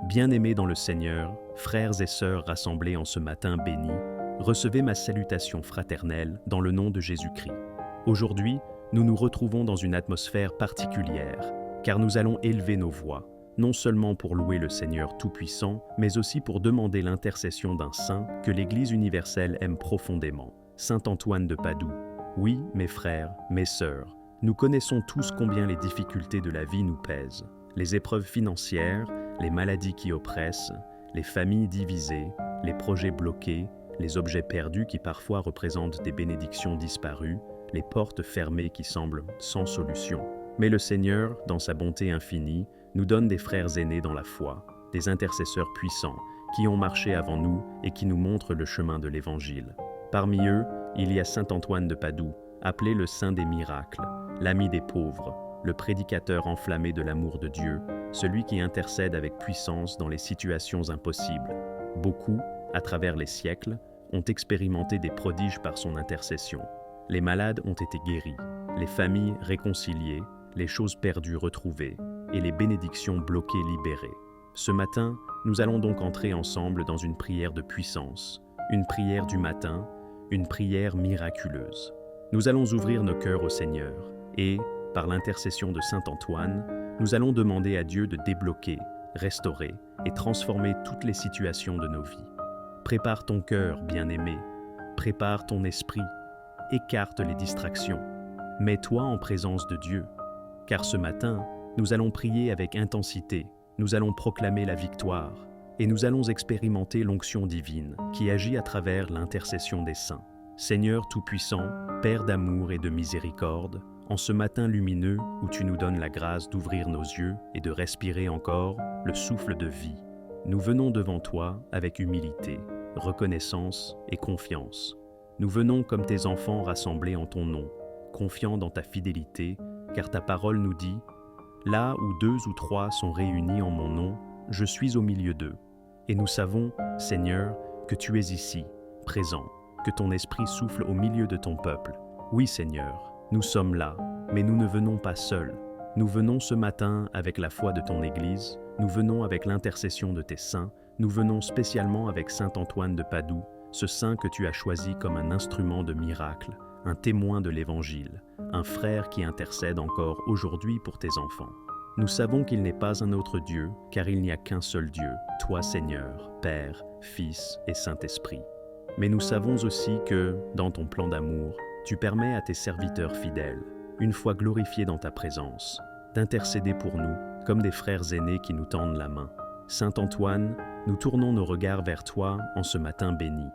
Bien-aimés dans le Seigneur, frères et sœurs rassemblés en ce matin béni, recevez ma salutation fraternelle dans le nom de Jésus-Christ. Aujourd'hui, nous nous retrouvons dans une atmosphère particulière, car nous allons élever nos voix, non seulement pour louer le Seigneur Tout-Puissant, mais aussi pour demander l'intercession d'un saint que l'Église universelle aime profondément, Saint Antoine de Padoue. Oui, mes frères, mes sœurs, nous connaissons tous combien les difficultés de la vie nous pèsent. Les épreuves financières, les maladies qui oppressent, les familles divisées, les projets bloqués, les objets perdus qui parfois représentent des bénédictions disparues, les portes fermées qui semblent sans solution. Mais le Seigneur, dans sa bonté infinie, nous donne des frères aînés dans la foi, des intercesseurs puissants, qui ont marché avant nous et qui nous montrent le chemin de l'Évangile. Parmi eux, il y a Saint Antoine de Padoue, appelé le Saint des miracles, l'ami des pauvres, le prédicateur enflammé de l'amour de Dieu, celui qui intercède avec puissance dans les situations impossibles. Beaucoup, à travers les siècles, ont expérimenté des prodiges par son intercession. Les malades ont été guéris, les familles réconciliées, les choses perdues retrouvées, et les bénédictions bloquées libérées. Ce matin, nous allons donc entrer ensemble dans une prière de puissance, une prière du matin, une prière miraculeuse. Nous allons ouvrir nos cœurs au Seigneur et, par l'intercession de Saint Antoine, nous allons demander à Dieu de débloquer, restaurer et transformer toutes les situations de nos vies. Prépare ton cœur, bien-aimé, prépare ton esprit, écarte les distractions, mets-toi en présence de Dieu, car ce matin, nous allons prier avec intensité, nous allons proclamer la victoire, et nous allons expérimenter l'onction divine qui agit à travers l'intercession des saints. Seigneur Tout-Puissant, Père d'amour et de miséricorde, en ce matin lumineux où tu nous donnes la grâce d'ouvrir nos yeux et de respirer encore le souffle de vie, nous venons devant toi avec humilité, reconnaissance et confiance. Nous venons comme tes enfants rassemblés en ton nom, confiants dans ta fidélité, car ta parole nous dit « Là où 2 ou 3 sont réunis en mon nom, je suis au milieu d'eux. » Et nous savons, Seigneur, que tu es ici, présent, que ton esprit souffle au milieu de ton peuple. Oui, Seigneur, nous sommes là, mais nous ne venons pas seuls. Nous venons ce matin avec la foi de ton Église, nous venons avec l'intercession de tes saints, nous venons spécialement avec Saint Antoine de Padoue, ce saint que tu as choisi comme un instrument de miracle, un témoin de l'Évangile, un frère qui intercède encore aujourd'hui pour tes enfants. Nous savons qu'il n'est pas un autre Dieu, car il n'y a qu'un seul Dieu, toi Seigneur, Père, Fils et Saint-Esprit. Mais nous savons aussi que, dans ton plan d'amour, tu permets à tes serviteurs fidèles, une fois glorifiés dans ta présence, d'intercéder pour nous comme des frères aînés qui nous tendent la main. Saint Antoine, nous tournons nos regards vers toi en ce matin béni,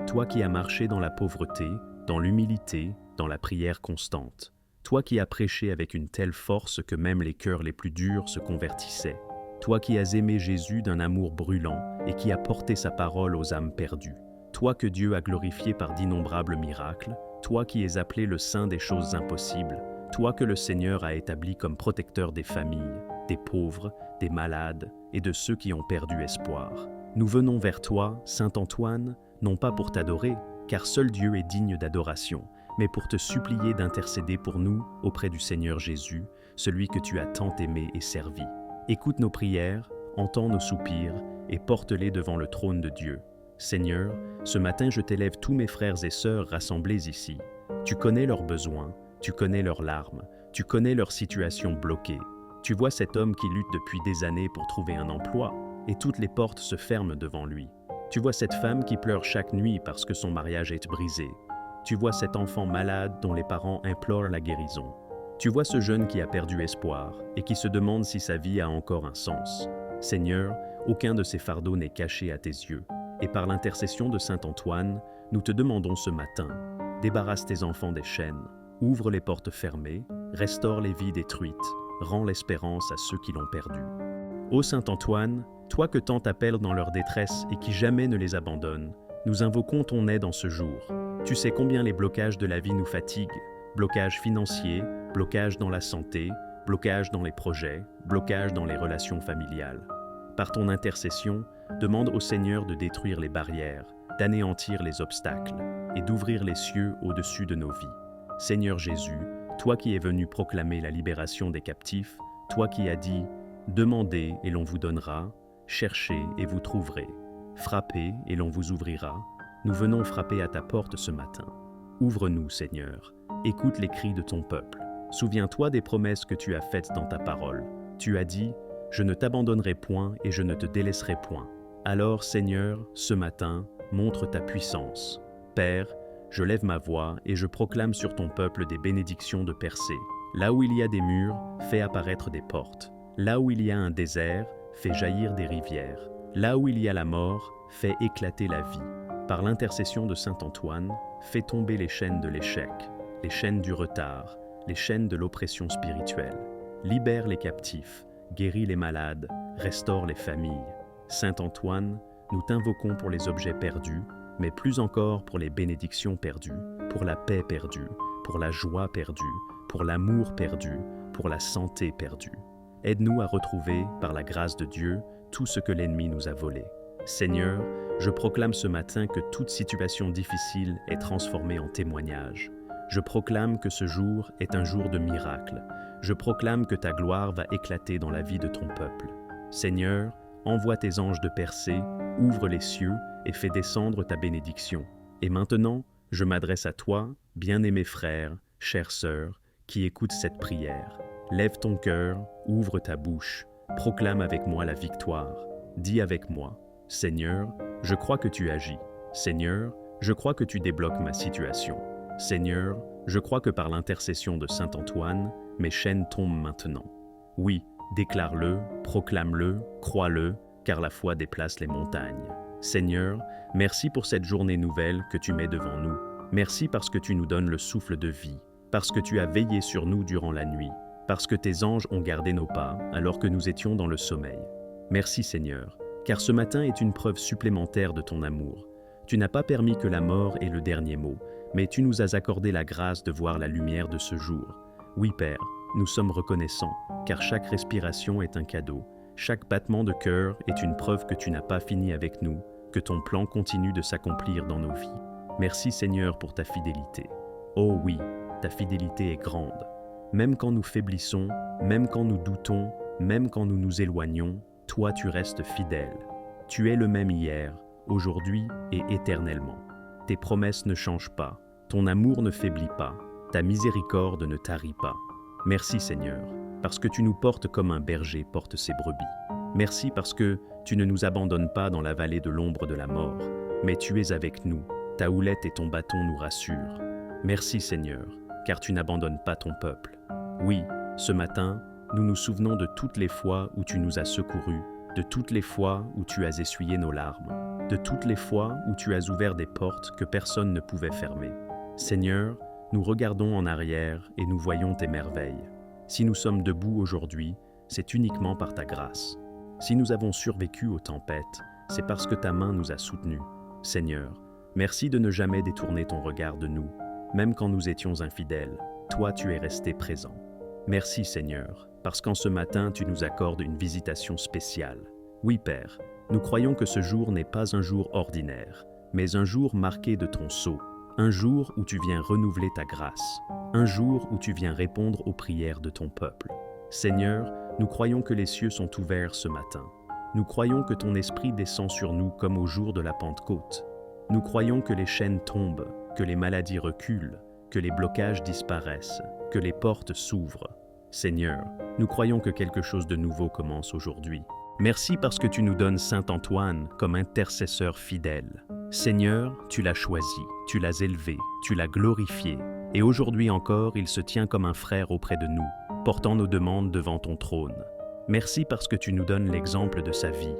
toi qui as marché dans la pauvreté, dans l'humilité, dans la prière constante. Toi qui as prêché avec une telle force que même les cœurs les plus durs se convertissaient. Toi qui as aimé Jésus d'un amour brûlant et qui as porté sa parole aux âmes perdues. Toi que Dieu a glorifié par d'innombrables miracles. Toi qui es appelé le Saint des choses impossibles. Toi que le Seigneur a établi comme protecteur des familles, des pauvres, des malades et de ceux qui ont perdu espoir. Nous venons vers toi, Saint Antoine, non pas pour t'adorer, car seul Dieu est digne d'adoration, mais pour te supplier d'intercéder pour nous auprès du Seigneur Jésus, celui que tu as tant aimé et servi. Écoute nos prières, entends nos soupirs et porte-les devant le trône de Dieu. Seigneur, ce matin je t'élève tous mes frères et sœurs rassemblés ici. Tu connais leurs besoins, tu connais leurs larmes, tu connais leur situation bloquée. Tu vois cet homme qui lutte depuis des années pour trouver un emploi et toutes les portes se ferment devant lui. Tu vois cette femme qui pleure chaque nuit parce que son mariage est brisé. Tu vois cet enfant malade dont les parents implorent la guérison. Tu vois ce jeune qui a perdu espoir et qui se demande si sa vie a encore un sens. Seigneur, aucun de ces fardeaux n'est caché à tes yeux. Et par l'intercession de Saint Antoine, nous te demandons ce matin, débarrasse tes enfants des chaînes, ouvre les portes fermées, restaure les vies détruites, rends l'espérance à ceux qui l'ont perdue. Ô Saint Antoine, toi que tant t'appelles dans leur détresse et qui jamais ne les abandonne, nous invoquons ton aide en ce jour. Tu sais combien les blocages de la vie nous fatiguent, blocages financiers, blocages dans la santé, blocages dans les projets, blocages dans les relations familiales. Par ton intercession, demande au Seigneur de détruire les barrières, d'anéantir les obstacles et d'ouvrir les cieux au-dessus de nos vies. Seigneur Jésus, toi qui es venu proclamer la libération des captifs, toi qui as dit « Demandez et l'on vous donnera », cherchez et vous trouverez. Frappez et l'on vous ouvrira. Nous venons frapper à ta porte ce matin. Ouvre-nous, Seigneur. Écoute les cris de ton peuple. Souviens-toi des promesses que tu as faites dans ta parole. Tu as dit, « Je ne t'abandonnerai point et je ne te délaisserai point. » Alors, Seigneur, ce matin, montre ta puissance. Père, je lève ma voix et je proclame sur ton peuple des bénédictions de percée. Là où il y a des murs, fais apparaître des portes. Là où il y a un désert, fais jaillir des rivières. Là où il y a la mort, fais éclater la vie. Par l'intercession de saint Antoine, fais tomber les chaînes de l'échec, les chaînes du retard, les chaînes de l'oppression spirituelle. Libère les captifs, guéris les malades, restaure les familles. Saint Antoine, nous t'invoquons pour les objets perdus, mais plus encore pour les bénédictions perdues, pour la paix perdue, pour la joie perdue, pour l'amour perdu, pour la santé perdue. Aide-nous à retrouver, par la grâce de Dieu, tout ce que l'ennemi nous a volé. Seigneur, je proclame ce matin que toute situation difficile est transformée en témoignage. Je proclame que ce jour est un jour de miracle. Je proclame que ta gloire va éclater dans la vie de ton peuple. Seigneur, envoie tes anges de percée, ouvre les cieux et fais descendre ta bénédiction. Et maintenant, je m'adresse à toi, bien-aimés frères, chères sœurs, qui écoutent cette prière. Lève ton cœur, ouvre ta bouche, proclame avec moi la victoire. Dis avec moi, Seigneur, je crois que tu agis. Seigneur, je crois que tu débloques ma situation. Seigneur, je crois que par l'intercession de saint Antoine, mes chaînes tombent maintenant. Oui, déclare-le, proclame-le, crois-le, car la foi déplace les montagnes. Seigneur, merci pour cette journée nouvelle que tu mets devant nous. Merci parce que tu nous donnes le souffle de vie, parce que tu as veillé sur nous durant la nuit, parce que tes anges ont gardé nos pas alors que nous étions dans le sommeil. Merci Seigneur, car ce matin est une preuve supplémentaire de ton amour. Tu n'as pas permis que la mort ait le dernier mot, mais tu nous as accordé la grâce de voir la lumière de ce jour. Oui Père, nous sommes reconnaissants, car chaque respiration est un cadeau. Chaque battement de cœur est une preuve que tu n'as pas fini avec nous, que ton plan continue de s'accomplir dans nos vies. Merci Seigneur pour ta fidélité. Oh oui, ta fidélité est grande. Même quand nous faiblissons, même quand nous doutons, même quand nous nous éloignons, toi tu restes fidèle. Tu es le même hier, aujourd'hui et éternellement. Tes promesses ne changent pas, ton amour ne faiblit pas, ta miséricorde ne tarit pas. Merci Seigneur, parce que tu nous portes comme un berger porte ses brebis. Merci parce que tu ne nous abandonnes pas dans la vallée de l'ombre de la mort, mais tu es avec nous, ta houlette et ton bâton nous rassurent. Merci Seigneur, car tu n'abandonnes pas ton peuple. Oui, ce matin, nous nous souvenons de toutes les fois où tu nous as secourus, de toutes les fois où tu as essuyé nos larmes, de toutes les fois où tu as ouvert des portes que personne ne pouvait fermer. Seigneur, nous regardons en arrière et nous voyons tes merveilles. Si nous sommes debout aujourd'hui, c'est uniquement par ta grâce. Si nous avons survécu aux tempêtes, c'est parce que ta main nous a soutenus. Seigneur, merci de ne jamais détourner ton regard de nous. Même quand nous étions infidèles, toi tu es resté présent. Merci Seigneur, parce qu'en ce matin tu nous accordes une visitation spéciale. Oui Père, nous croyons que ce jour n'est pas un jour ordinaire, mais un jour marqué de ton sceau, un jour où tu viens renouveler ta grâce, un jour où tu viens répondre aux prières de ton peuple. Seigneur, nous croyons que les cieux sont ouverts ce matin. Nous croyons que ton esprit descend sur nous comme au jour de la Pentecôte. Nous croyons que les chaînes tombent, que les maladies reculent, que les blocages disparaissent, que les portes s'ouvrent. Seigneur, nous croyons que quelque chose de nouveau commence aujourd'hui. Merci parce que tu nous donnes Saint Antoine comme intercesseur fidèle. Seigneur, tu l'as choisi, tu l'as élevé, tu l'as glorifié, et aujourd'hui encore il se tient comme un frère auprès de nous, portant nos demandes devant ton trône. Merci parce que tu nous donnes l'exemple de sa vie,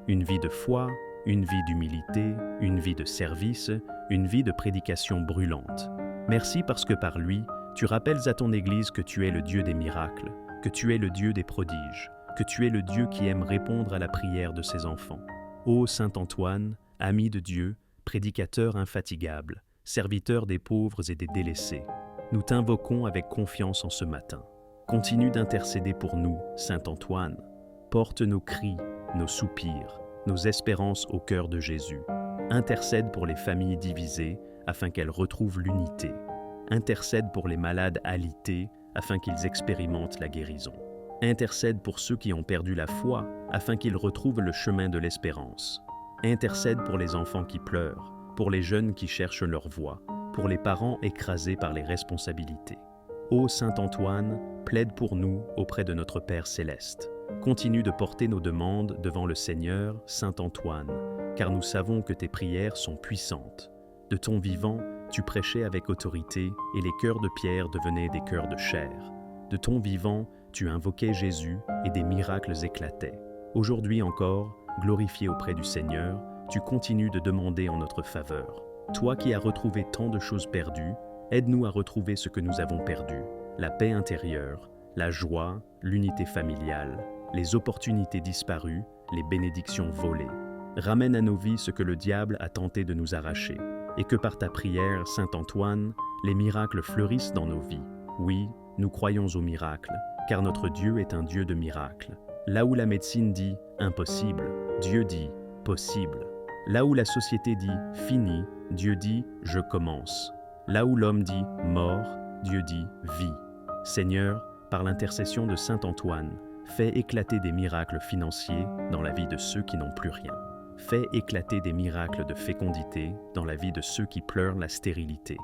une vie de foi, une vie d'humilité, une vie de service, une vie de prédication brûlante. Merci parce que par lui, tu rappelles à ton Église que tu es le Dieu des miracles, que tu es le Dieu des prodiges, que tu es le Dieu qui aime répondre à la prière de ses enfants. Ô Saint Antoine, ami de Dieu, prédicateur infatigable, serviteur des pauvres et des délaissés, nous t'invoquons avec confiance en ce matin. Continue d'intercéder pour nous, Saint Antoine. Porte nos cris, nos soupirs, nos espérances au cœur de Jésus. Intercède pour les familles divisées afin qu'elles retrouvent l'unité. Intercède pour les malades alités afin qu'ils expérimentent la guérison. Intercède pour ceux qui ont perdu la foi afin qu'ils retrouvent le chemin de l'espérance. Intercède pour les enfants qui pleurent, pour les jeunes qui cherchent leur voie, pour les parents écrasés par les responsabilités. Ô Saint Antoine, plaide pour nous auprès de notre Père céleste. Continue de porter nos demandes devant le Seigneur, Saint Antoine, car nous savons que tes prières sont puissantes. De ton vivant, tu prêchais avec autorité et les cœurs de pierre devenaient des cœurs de chair. De ton vivant, tu invoquais Jésus et des miracles éclataient. Aujourd'hui encore, glorifié auprès du Seigneur, tu continues de demander en notre faveur. Toi qui as retrouvé tant de choses perdues, aide-nous à retrouver ce que nous avons perdu, la paix intérieure, la joie, l'unité familiale, les opportunités disparues, les bénédictions volées. Ramène à nos vies ce que le diable a tenté de nous arracher, et que par ta prière, Saint Antoine, les miracles fleurissent dans nos vies. Oui, nous croyons aux miracles, car notre Dieu est un Dieu de miracles. Là où la médecine dit « impossible », Dieu dit « possible ». Là où la société dit « fini », Dieu dit « je commence ». Là où l'homme dit « mort », Dieu dit « vie ». Seigneur, par l'intercession de Saint Antoine, fais éclater des miracles financiers dans la vie de ceux qui n'ont plus rien. Fais éclater des miracles de fécondité dans la vie de ceux qui pleurent la stérilité.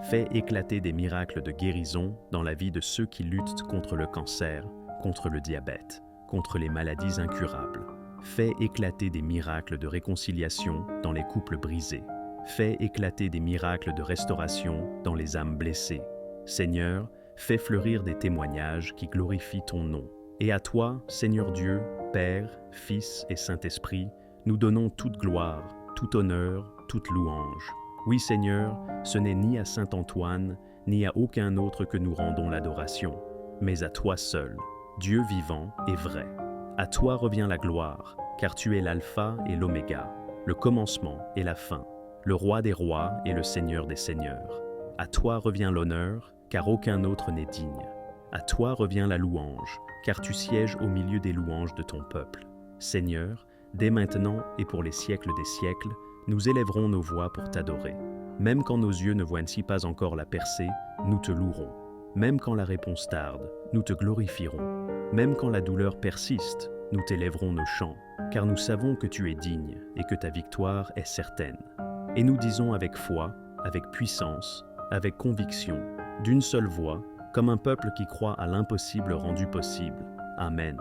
Fais éclater des miracles de guérison dans la vie de ceux qui luttent contre le cancer, contre le diabète, contre les maladies incurables. Fais éclater des miracles de réconciliation dans les couples brisés. Fais éclater des miracles de restauration dans les âmes blessées. Seigneur, fais fleurir des témoignages qui glorifient ton nom. Et à toi, Seigneur Dieu, Père, Fils et Saint-Esprit, nous donnons toute gloire, tout honneur, toute louange. Oui, Seigneur, ce n'est ni à Saint Antoine, ni à aucun autre que nous rendons l'adoration, mais à toi seul, Dieu vivant et vrai. À toi revient la gloire, car tu es l'alpha et l'oméga, le commencement et la fin, le roi des rois et le seigneur des seigneurs. À toi revient l'honneur, car aucun autre n'est digne. À toi revient la louange, car tu sièges au milieu des louanges de ton peuple. Seigneur, dès maintenant et pour les siècles des siècles, nous élèverons nos voix pour t'adorer. Même quand nos yeux ne voient-ils pas encore la percée, nous te louerons. Même quand la réponse tarde, nous te glorifierons. Même quand la douleur persiste, nous t'élèverons nos chants, car nous savons que tu es digne et que ta victoire est certaine. Et nous disons avec foi, avec puissance, avec conviction, d'une seule voix, comme un peuple qui croit à l'impossible rendu possible. Amen.